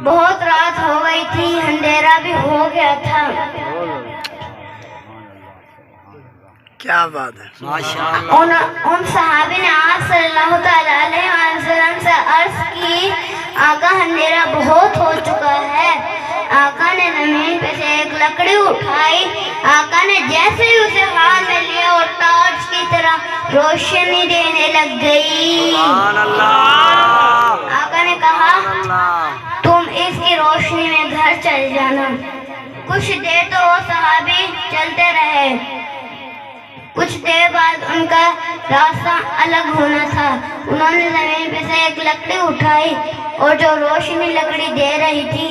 بہت رات ہو گئی تھی، اندھیرا بھی ہو گیا تھا۔ کیا بات ہے، ان صحابی نے آپ صلی اللہ تعالیٰ علیہ وسلم سے عرض کی، آقا اندھیرا بہت ہو چکا ہے۔ آقا نے زمین پہ سے ایک لکڑی اٹھائی، آقا نے جیسے ہی اسے ہاتھ میں لیا اور ٹارچ کی طرح روشنی دینے لگ گئی۔ آقا نے کہا تم اس کی روشنی میں گھر چل جانا۔ کچھ دیر تو وہ صحابی چلتے رہے، کچھ دیر بعد ان کا راستہ الگ ہونا تھا۔ انہوں نے زمین پہ سے ایک لکڑی اٹھائی اور جو روشنی لکڑی دے رہی تھی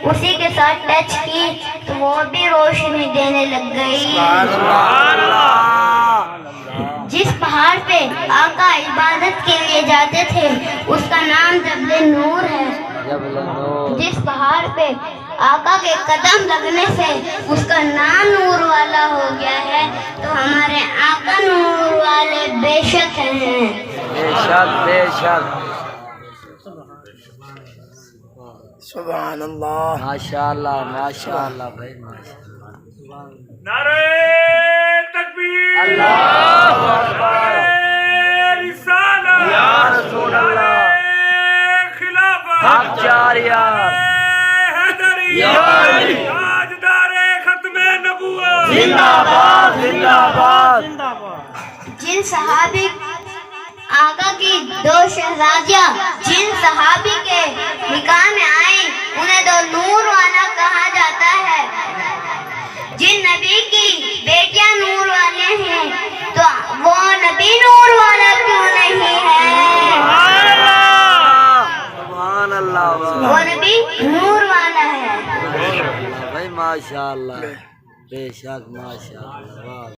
اسی کے ساتھ ٹچ کی تو وہ بھی روشنی دینے لگ گئی۔ جس پہاڑ پہ آقا عبادت کے لیے جاتے تھے اس کا نام جبل نور ہے۔ جس پہاڑ پہ آقا کے قدم لگنے سے اس کا نام نور والا ہو گیا ہے، تو ہمارے آقا نور والے بے شک ہیں۔ بے شک بے شک، سبحان اللہ، ماشاء اللہ ماشاء اللہ بھائی ماشاء اللہ۔ نعرہ تکبیر، اللہ اکبر، رسالت، یا رسول اللہ، خلافت، حق جاریہ، حیدری، تاجدار ختم نبوت، زندہ باد زندہ باد۔ جن صحابی آقا کی دو شہزادیاں جن صحابی کے نکاح میں آئیں انہیں دو نور والا کہا جاتا ہے۔ جن نبی کی بیٹیاں نور والے ہیں تو وہ نبی نور والا کیوں نہیں ہے؟ سبحان اللہ وہ نبی نور والا ہے۔ بھائی ماشاء اللہ، بے شک ماشاء اللہ۔